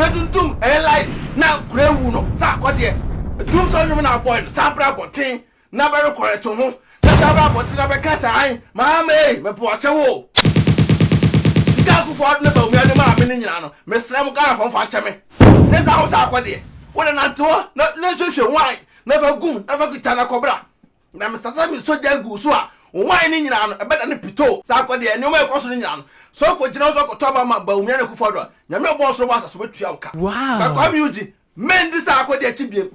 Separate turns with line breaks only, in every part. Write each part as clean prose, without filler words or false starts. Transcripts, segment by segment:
dum a light na krewu no Sarkodie dum so nyum na boy sabra botin na be correct ho na sabra botin na be kasa han mama me po ache wo sika ku for na ba umi ade ma me nyina no me srem gara fon fa ache me ne sa ho Sarkodie wo na to na hwehwe wan na fa gum na fa kitana kobra na me sasa me soja gu so a wan ni nyina no e beda ne pito Sarkodie ne o ma ekoso ni nyina no so ko jina so ko toba ma ba umi na ku for do nyame bo so ba so betua uka
wow
Kuami Eugene men di Sarkodie chibiem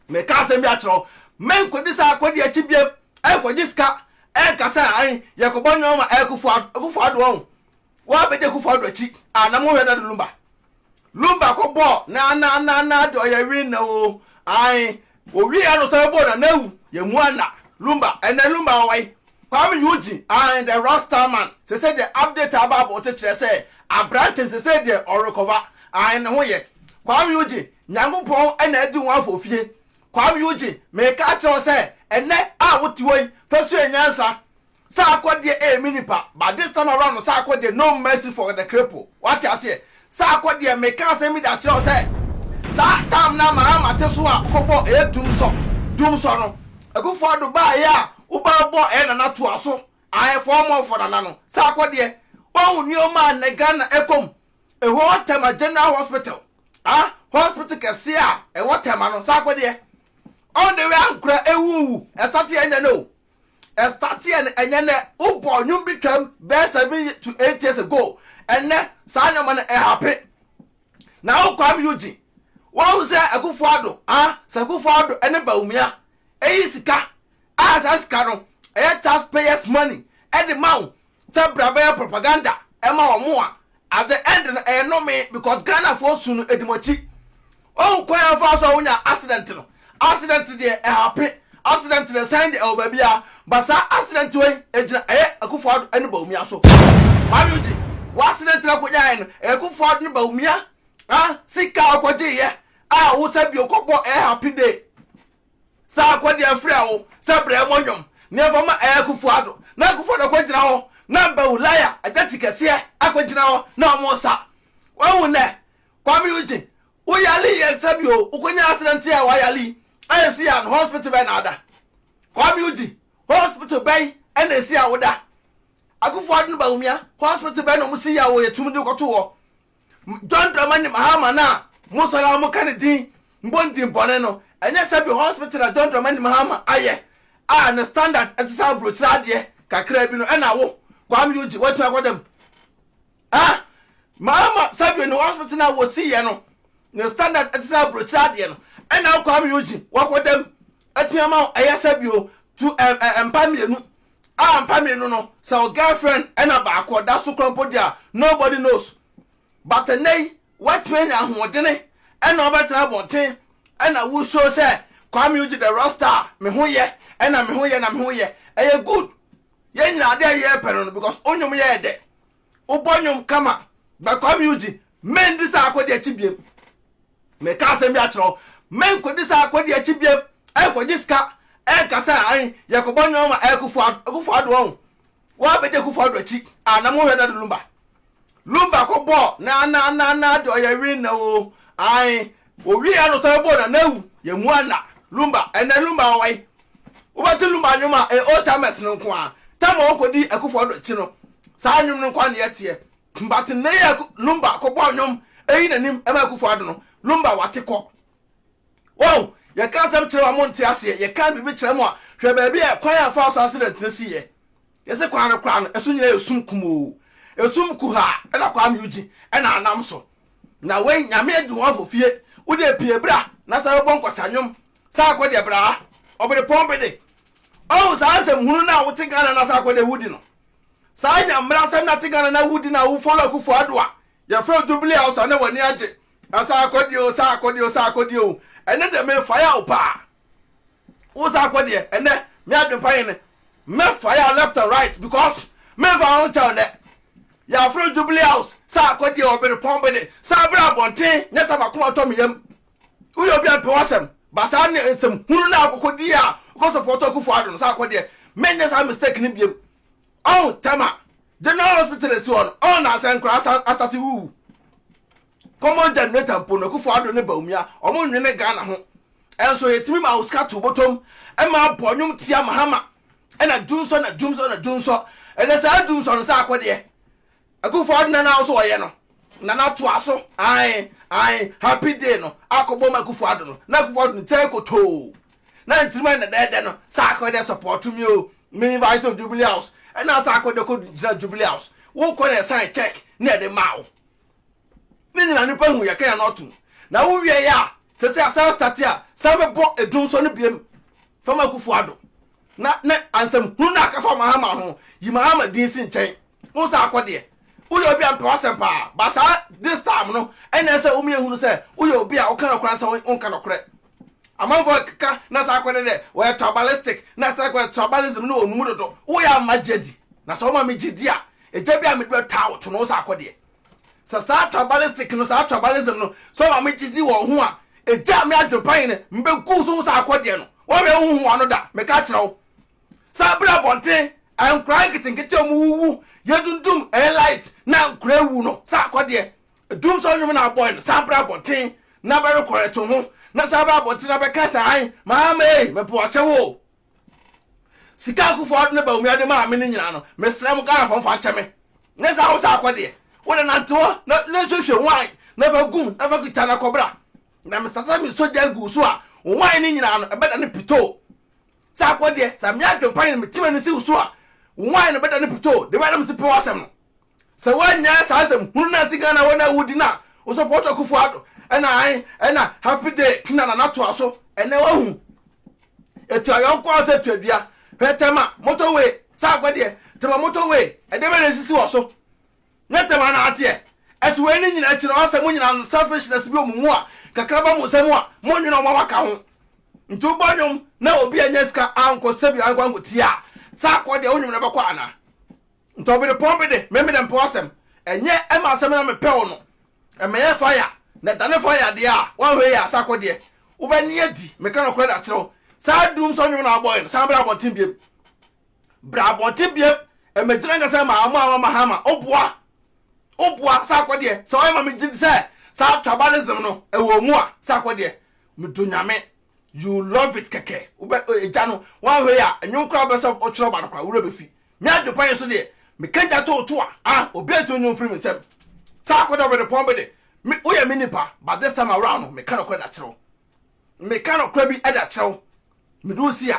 me ka se mi achro men ko di Sarkodie chibiem e ko jiska e kasa an ye ko bonyo ma e ku fo ado won wa be de ku fo ado chi ana mo hwe da lumba ko bo na do ye wi na o ai o wi ano so bo na nawu ye mu ana lumba ene lumba wai Kuami Eugene and the Rasta man se say the update about te kire say abranten se say the or recover and ho ye Kuami Eugene nyangopon ena adi wan fofie Kuami Eugene me ka kire say ene a wotiwoi fasu enyansa Sarkodie e minipa but this time around Sarkodie no mercy for the cripple what you say Sarkodie me ka say me da kire say sa tam na ma te so a kobo e dum so no akufo do ba ya uba bo e na to aso ai form for na no Sarkodie won ni o ma na Ghana ekom e ho tema general hospital hospital kese a e wo tema no Sarkodie on the way ankura ewu estati enya no estati enya ne ubo nyum bitwam be 7 to 8 years ago enne sa nyama na e happy na Kuami Eugene won say akufo ado sa akufo ado ene baumia sika as no taxpayers money at the mount brave propaganda ema omo at the end no me because Ghana for soon edimochi kwaya for so unya accident there happy accident the sign the babia but sa accident way ejina akufo ado baumia so Kuami Eugene wa accident na konya no akufo ado baumia sika akwaje ye wo sabi okobọ happy day Sarkodie afra wo sabre monyom never ma akufo ado na akufo ado kwagina ho na ba ulaya ajati kese akwagina ho na omosa won ne Kuami Eugene wo yali ye sabi o ukonya accident ya wa yali ayesi an hospital by na ada Kuami Eugene hospital by enesi a woda akufo ado ba umia hospital by no musi ya wo yetumdi koto wo John Dramani Mahama na musala mo kanedi mbondi mbone no enye sabi hospital na John Dramani Mahama aye na standard etisa brochra de kakra bi no na wo Kuami Eugene watu akodam Mahama sabi no hospital na wo si ye no na standard etisa brochra de no na Kuami Eugene wakodam atiama aye sabi o to empamienu empamienu no so girlfriend na ba akoda so krompo dia nobody knows but nay what when ahudene na obetra bonten na wo show say Kuami Eugene the Rasta me ho ye na me ho ye eye good ye nyina de ye pere no because onyum ye de ubonyum kama ba Kuami Eugene men di Sarkodie chibiem me ka se mi atro men ko di Sarkodie chibiem e ko jiska e kasa an ye ko bonyum ma e kufu ado won wa be de kufu ado chi na mo hwe da lumba ko bo na do ye wi na o ai o wi ano so bo na nawu ye mu ana lumba ene lumba wai ubati lumba nyuma otames no nko a tama okodi akufo ado chi no sa nyum no kwa ne yete but ne ya lumba ko bo nyum eyi nanim ema akufo ado no lumba wate ko wow ye kan sam kire wa monte ase ye kan bibi kire mo a hwe ba bi e kwan afa so accident ne si ye se kwan no eso nyina esum kumo esum ku ha na Kuami Eugene na anam so na we nyame adu won fofie wo de pie bra na sa bo nkosanyum Sarkodie bra obere pombede sa asem hunu na wo te Ghana na Sarkodie wudi no sa nyamra sa na te Ghana na wudi na wo follow akufo ado a ya fra Jubilee House na wani age Sarkodie o ene de me fire opa wo Sarkodie ene me adwempan ne me fire left and right because me fa on town ne ya fra Jubilee House Sarkodie obere pombede sa bra bonten nya sa makoma to me yam wo yo bia pe wasem basa ne ensem hunu na akokodi a ko support akufo ado no Sarkodie menye sa mistake ni biem tama general hospital si on na sen kra asati wu common generator mpo no Akufo-Addo ne Bawumia omo nwene Ghana ho enso yetimi ma uska to bottom e ma bonwum tia mahama e na dunso ene sa dunso no sa akode Akufo-Addo na so oye no na to aso ai happy day no akobo ma Akufo-Addo no na Akufo-Addo take koto na ntima na dede no sa akode support me o me invite to Jubilee House e na sa akode ko gira Jubilee House wo ko na sign check na de mawo ni na nipa hu ya kan na otu na wo wie ya se asa start ya sa be bo edunso no biem fama Akufo-Addo na ansem hu na kafa mahama ho yi mahama din sin chen wo sa akode uyo obi ampe wasempa ba sa this time no ene se umi ehunu se uyo obi a okan okran se onkan okre amanfo kaka na sa akode de we tribalistic na sa akode tribalism no onmu dodo wo ya magedi na so ma megedi a eja bi a me do tawo to no sa akode sa tribalistic no sa tribalism no so ma megedi wo ho a eja me adwopan ne mbe ku so sa akode no wo be hu anu da me ka kire wo sa bra bonte am crying kitinkiti omuwu yedundum light na nkura wu no sa akode dum so nyum na boy no sa bra bonte na be correct ho na sa bra bonte na be kasa an maama me po ache wo sika Akufo-Addo ne Bawumia de maame ne nyina no me srem gara fonfa ache me ne sa wo sa akode wo na nto na hwehwe wan na fa gum na fa kita na kobra na me sasa me soja gu so a wan ne nyina no ebeda ne pito sa akode sa me adwopan me tima ne si so a wan ne beda ne pito de ba na me si pe wasem no sa wanya sa asem hunu na si Ghana wona wudi na wo support Akufo-Addo ena happy day na to aso ene wa hu etu ayonko ase twadua hetema motorway sa akode tema motorway e de be na sisi wo so netema na ate esu we ni nyina kire asem nyina selfishness bi omumu a kakraba mo semu a mo nwina mo waka ho ntu bonyum na obi anyeska anko sebi anko tia sa akode onyum na bekwa ana ntu obi de pombe de me dem po asem enye e ma asem na me pe wo no e me ye fire na tane fire de a wan we ya sa akode wo ba ni adi me kan okra da kire sa dum so onyum na boy sa bra bontin biem e me jira nga sa ma hama obua sa akode so e ma me jidi se sa tribalism no e wo mu a sa akode me do nyame you love it keke ube eja no wan we ya enyu kra be so ochiro ba no kra wura be fi me adwopan so de me kanja to obi ati onyu free me sem sa akode be de pombe de me oya me nipa but this time around no me kan okra da kiro me kan okra bi ada kiro me do sia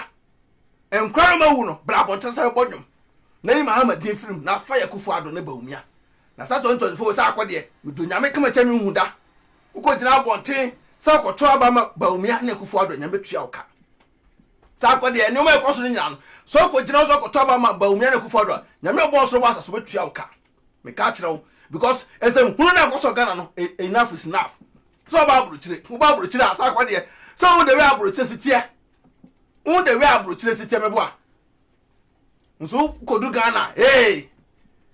enkra ma wu no bra bonten sa bodwum na yi mahama din film na fa ya Akufo-Addo ne Bawumia na sa 2024 sa akode me do nyame kama cha me hu da uko jina bonten sa koto aba ma Bawumia na Akufo-Addo nyame tua oka sa akode ene o ma ekoso ni nyana no so ko jina so koto aba ma Bawumia na Akufo-Addo nyame obo so ba so betua oka me ka kire because esem hunu na ekoso Ghana no enough is enough so ba aburu chire asa akode so wo de we aburu chire sitie wo de we aburu chire sitie me bo a nso kodu Ghana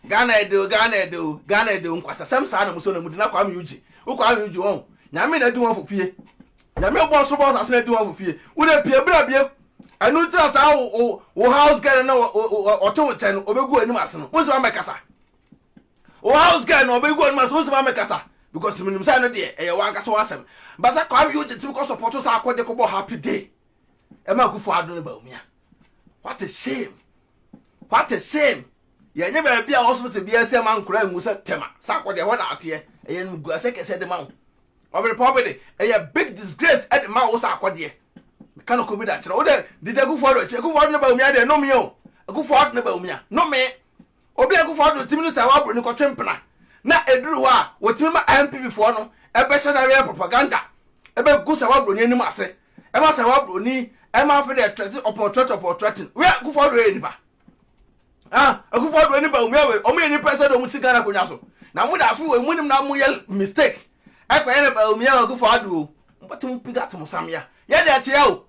Ghana edo nkwasa sem sa na muso na mudi na Kuami Eugene Kuami Eugene won nyame na di won fofie nyame boss ase na di won fofie wo de pie bra biem anu tira sa wo house girl na o to chen obegu anim ase no wo se ma mekasa wo house girl na obegu anim ase wo se ma mekasa because minim sa no de e wan kasa wasem ba sa Kuami Eugene ti ko support sa akode ko bo happy day e ma Akufo-Addo ne Bawumia what a shame ye nye be bia hospital bia se man kura ngu se tema sa akode ho na ate e ye Animguasɛ kese de ma wo obere property e ye big disgrace e de ma wo sa akode me kan ko bi da kire wo de Akufo-Addo ne Bawumia de no me o Akufo-Addo ne Bawumia no me obi Akufo-Addo timi no sa wa bro ni ko twempena na eduru wa wo timi ma MPP fo no e be se na we propaganda e be gu sa wa bro ni anim ase e ma sa wa bro ni e ma fe de threat upon threat we Akufo-Addo e ni ba Akufo-Addo ne Bawumia we o me ni pese do mu sigara ko nyaso na mu da afi we mu nim na mu ye mistake ekwa ne Bawumia Akufo-Addo mbatum piga to samya ye de atia o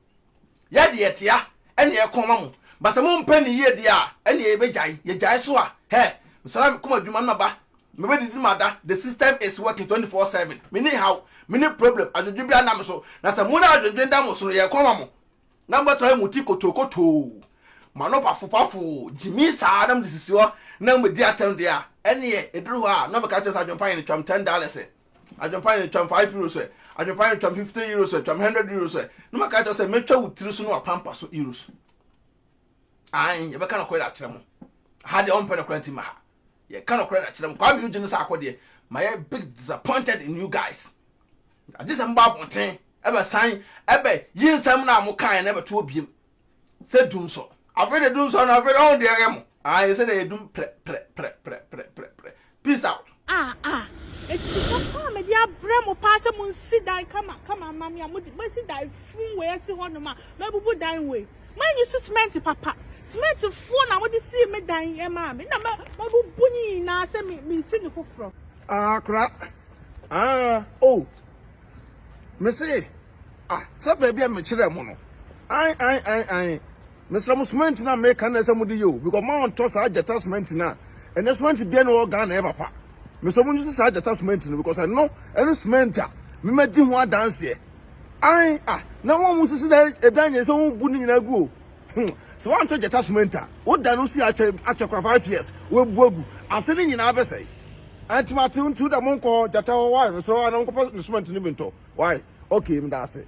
ye de atia ene ye koma mu basa mu mpani ye de a ene ye bejai ye jai so a he msara kuma dwuma na ba me be didi mada the system is working 24/7 me ni how me ni problem adwudwu bia na me so na sa mu na adwudwu nda mo so ye koma mu na mbatrai mu ti kotokoto mano pafu jimi sa adam disisi ho na mu di atem dia ene ye eduru a na be ka chesa adwumpan ni twam $10 adwempa twam 5 euros we adwempa twam 50 euros we twam 100 euros we no maka cho say metwa wutiri so no apampa so euros ai ye beka na kwere akyere mo ha de on pe na kwere ntima ha ye ka na kwere akyere mo Kuami Eugene Sarkodie my big disappointed in you guys this mba bonten ebe san ebe yinsam na mo kan na ebe to obiem se dum so afede dum so na afede on de yem ai se de dum pre peace out
it's papa me dia bremo pass mun sit down come mama mo sit down fun we si ho no ma bubu dan we man you cement papa cement fun na mo de see me dan e ma me na bubu ni na se me si ni foforo
oh me say so baby me kire mo no ai Mr. Musment na make na say mo de yo because man to sa jeta cement na and the cement bia no Ghana e papa Mr. Munju sa jeta cement no because I know any cement me medi ho dance here na won mu sisi da edan so bu ni nyina gu so wan to jeta cement wo da no si ache 5 years we bu agu ase ni nyina abesai antimati untu da monko jeta why so na monko cement ni binto why okay me da ase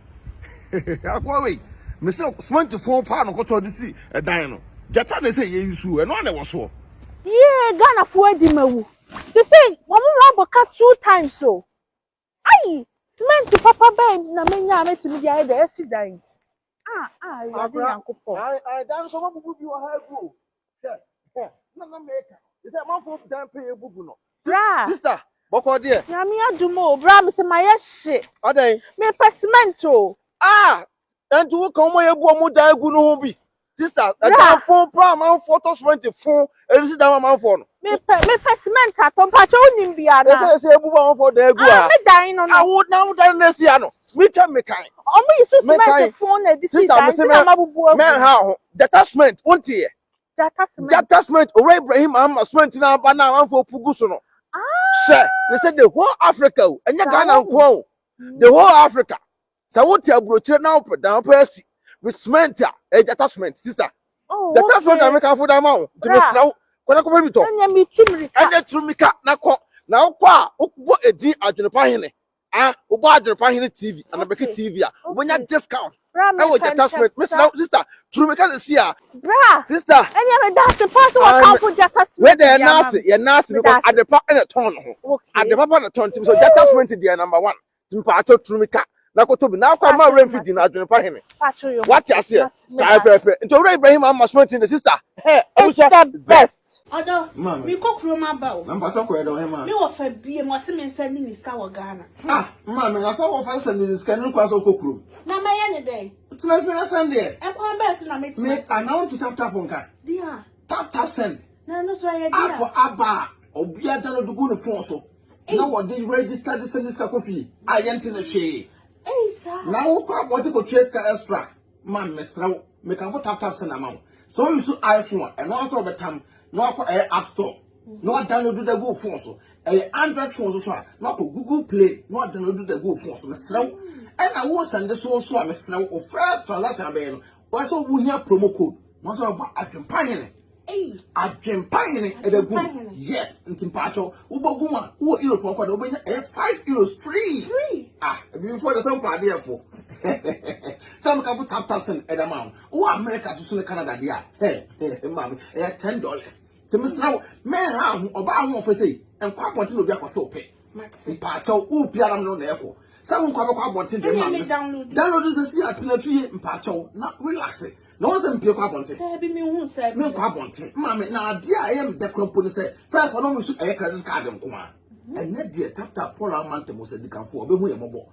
akwa we me say cement fo pa no ko to di si edan no jeta na say ye yusu e no na wo so
Ghana for di mawu se say wo mo boka 2 times so ai cement papa ben na menya metimi dia e da esi dan ya de yankopo
dan so bubu bi wo ha gu na make is that man for dan pay bubu no sister boko there
na me adumo bra me se maye hye
odan
me cement o
and to come mo ye bu mo dan gu no ho bi sister dan phone pra man photo 24 e si dan man phone
me cement atompa che onim bia na
say bu man for dan gu
me dan no
awu na wo dan na si ano me twa me kan
o me use cement phone na di si dan na mabubu
me ha ho detachment untie detachment ore Ibrahim cement na ba na man for pugu so no say they said the whole Africa enya Ghana nko the whole Africa so what ya brochire na op down pass with cement detachment sister detachment na make for that man to me sraw kona ko bi to
enya mi
tumika na ko na ko a okbo edi adwenopa hene ubo adwenopa hene TV and beke TV obonya discount e wo detachment me sraw sister tumika se sia sister
enya me that pass what count for detachment
we dey nurse because adepa na ton ho adepa na ton tim so detachment dey number 1 timpa ato tumika na ko tobi na kwa ma remfidi na adwenopa hene what you say sai pepe nto Ibrahim cement the sister
it's the best
Odo, mi kokro ma ba o.
Na mpato ko edo he ma.
Mi wo fa bie mo se me send ni ska wo Ghana.
Ma me na so wo fa send ni ska ni kwa so kokro.
Na ma ye ne dey.
Tina fi na send there.
E kwa bet na me tina.
Me announce tap nka.
Dia.
Tap send.
Na no so ye dia.
Apo aba obi ata no dugu ne phone so. Na wo dey register the send ska kofi. Ayente na hwe.
Sir.
Na wo kwa bo ko trace ka extra. Ma me sraw. Me kan for tap send amount. So you so iPhone and also betam no app store no download the go phone so Android phone so no Google Play no download the go phone so me srew and I was send so me srew o first transaction be no we so wo hia promo code no so ba adwempan ne e da go yes ntimpacho wo bogu ma wo Europe ko da wo benya 5 euros free before the some party for some can tap send e da ma wo America so Canada there mama $10 to miss now man how oba ho for say enkwa ponte no bi akoso pe mpacho wo biara no na eko some kwa ponte de ma download this here atena fie mpacho na relax na won se mpie kwa ponte
bi mi hu se
me kwa ponte mama na ade a em de krompo ni se first one no su credit card nko ma enya de tap pola amount mo se dikanfo obehu ye mobo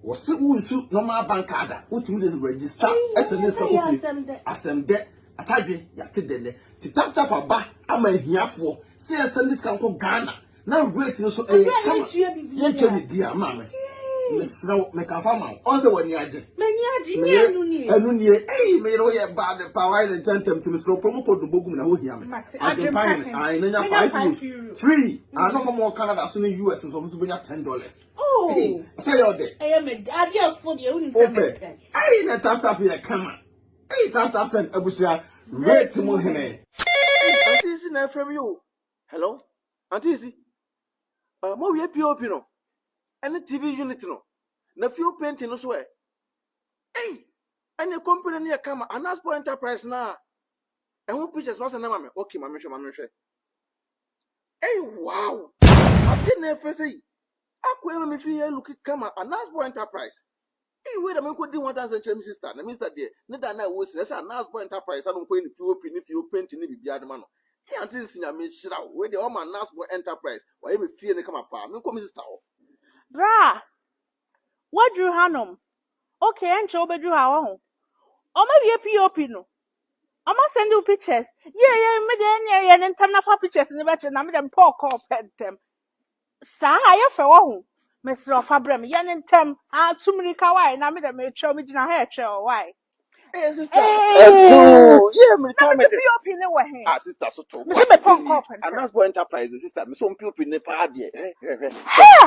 wo se unsu normal bank card utimi de register SMS ka kofi asem atadwe yate dene ti tap aba ama hiafo se send this kan ko Ghana na rate no so kama yenche bi dia mama me sraw me ka fa ma on se wani age
ni anu ni
me ro ye bad power and tentem ti me sraw promo code bogum na ho hia me adempine ai na 5 euros free no more Canada so ni US so so benya $10 say your day
me ade for the uni se me
ai na tap ya kama tap send abusia rate mo hene auntie si na from you hello auntie si mo we POP no any TV unit no. Na few painting no so hey, any company near come Anaspo Enterprise na. And who pictures was an mama? Okay, my mission. Hey, wow! I didn't ever say. I couldn't if you look at come Anaspo Enterprise. Hey, wait a minute, could do 1,000 sister. The Mr. Dear, Neda was that's Anaspo Enterprise. I don't pay the POP if you paint in the other man. He until I made shit out. Where the woman Anaspo Enterprise. Why you fear they come apart? No come sister.
Bra. What drew Hanum? Okay, and show bedroom how. Or maybe a POP no. I must send you pictures. Yeah, and time for pictures in the batch and I'm them poor call pet them. Sa, I have a Mr. Fabrem, yan and tem, too many kawaii, and I'm them a show me in a hair show. Why?
Hey, sister.
Yeah, me come with the POP in the way.
Ah, sister, so to Anaspo Enterprise, sister, me some POP in the party.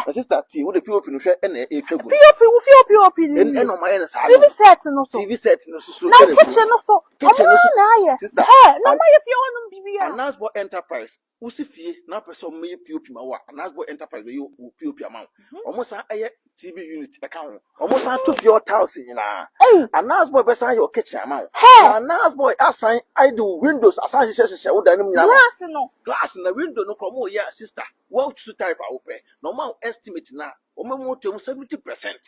My sister, T, what the POP in the share and a POP
with your POP in
and on my end,
TV sets and also.
TV sets no so.
No kitchen also. Kitchen also. Sister, no, my if you want to be
Anaspo Enterprise. Usifie na person me POP ma wa Anaspo Enterprise we POP amount almost a TV unit account almost a 2 your tiles nyina Anaspo be san your kitchen amount Anaspo assign I do windows assign she wo dan nyina glass na window no komo ya sister what to type open normal estimate na o memo to 70%.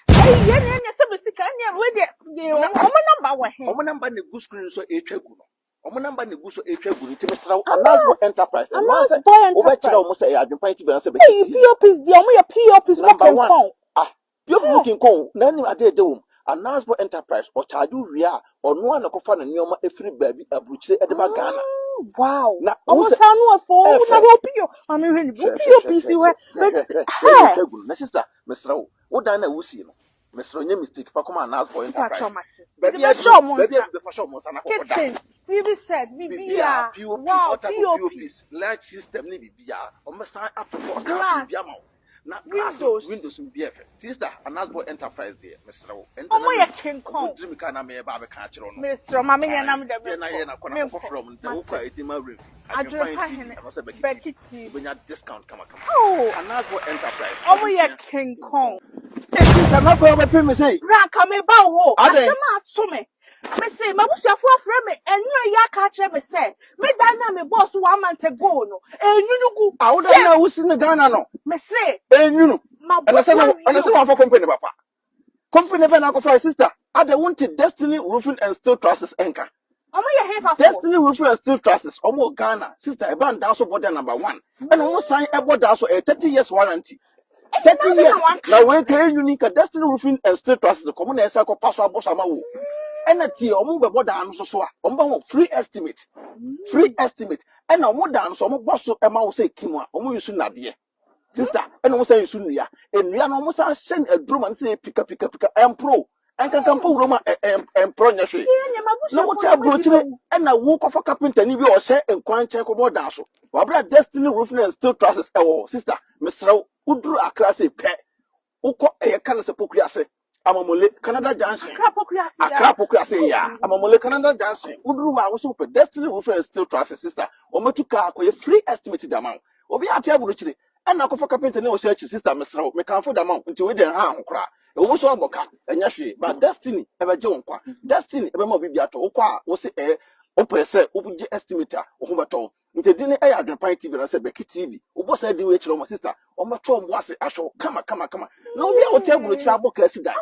Yeah so sika nya we de o
number ne go screen so etwagu no omo number ne gu so etwagu ni timesra Anaspo Enterprise and once obechira omo say adwempa ti be na say be
POPs di omo ya POPs looking con
POP looking con na ni ade de wom Anaspo Enterprise o charge wi a ono na kofa na neoma efiri baabi abuchire e de ba Ghana.
Wow. Na omo sa no afo na go PO ami hwe ni POPs we
na sister mesra wo dan na wusi no Mr. Onye mistake for come Anaspo Enterprise.
Baby, show mo
sana ko
kitchen, TV set, bibia,
wow, POPs, large system ni bibia. O me san after glass bibia ma. Na windows BF. Sister Anaspo Enterprise there, Mr.
Omo ye King Kong.
Dream ka na me ba be ka kire no.
Mr. Mama ye na me de.
Na kona ko from the ofa edima ref.
I was a Becky.
When you discount come.
Oh,
Anaspo Enterprise.
Omo ye King Kong.
Sister na ko be me say.
Ranka me ba wo. Asema to me. Me say ma busuafo afre me enyo ya ka kire me say. Me dan na me boss 1 month ago no. Enyunugu.
Awu dan na wusi ne Ghana no.
Me say
enyunu. And I said one for company papa. Company be na ko for sister. Ade wanted Destiny Roofing and Steel Trusses anchor. Destiny Roofing and Steel Trusses omo Ghana. Sister e ban down so border number 1. And omo sign e border so a 30 years warranty. 30 years. Now when can unique Destiny Roofing and Steel Trusses come na esa ko pass aboss amawo. And at omo be border no so a omo free estimate. Free estimate. And omo dan so omo boss so e ma wo say kimwa omo yusu nade. Sister, and omo say yusu nua. Enua no omo say send a drum and say pika empro. And can come pull Roma and project. No, what I brought you and I walk off a carpenter, ni be or say and quite check about Dasso. Wabra Destiny Roofing and Steel Trusses, sister, Mr. Udru a class a pet. Uko a cancer pocriase. I'm a mole Canada Johnson. A crapocracy, ya. I'm a mole Canada Johnson. Udru was super Destiny Roofing and Steel Trusses, sister. Or Matuka, a free estimated amount. Or be a table richly. And I go for carpenter no search, sister, Mr. Make for the amount until we didn't harm cry. Owo so aboka enyashi but Destiny ebe je wonkwa Destiny ebe mo bibia to okwa wo se opese obuje estimator wo beto ntedi ne eya Adrepan TV na se Beki TV obo se di we kire mo sister o meto mo ase ahwo kama na obi a wo table kire aboka asida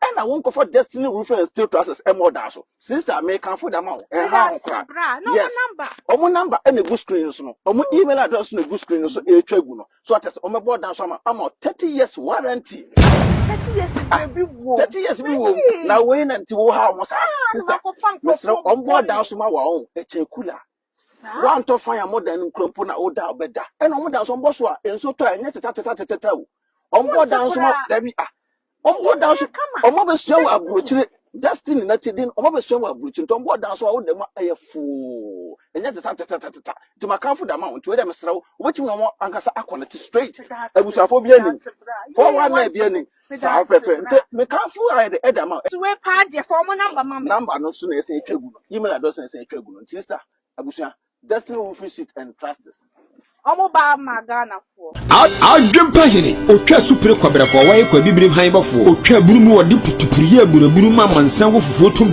and I won't go for Destiny Roofing and Steel Trusses e more than so sister me kan for the amount e ha okra
yes
omo number e na go screen so no omo email address na go screen so e twagu no so atese omo board down so am 30 years warranty
30 years
be wo na we na nti wo ha mo sa sister Mr. on board down so ma wa on e che kula one to fire more than krompo na oda obeda e no mo down so mbo so a enso to enye teta o on board down so ma da bi on board down so omo be so wa abrochire Destiny na tidin omo be so wa abrochire to on board down so wa wo dem fu enye teta ti makanfo da ma nti we dem srew obetimi no ankasa akonnect straight abusuafo bi ani for one na bi ani sa pepe nti mekanfo aye de edama
to we pa de for mo
number no so na ese etwagu no email address na ese etwagu no nti sister abusua Destiny Roofing Sheet and Trusses
Omo ba magana for.
Adwem pahene otwa supre kwabrafo waye kwa bibrim han bafo otwa burumu wode putupuriye buraburu ma mansan wo fufuo tum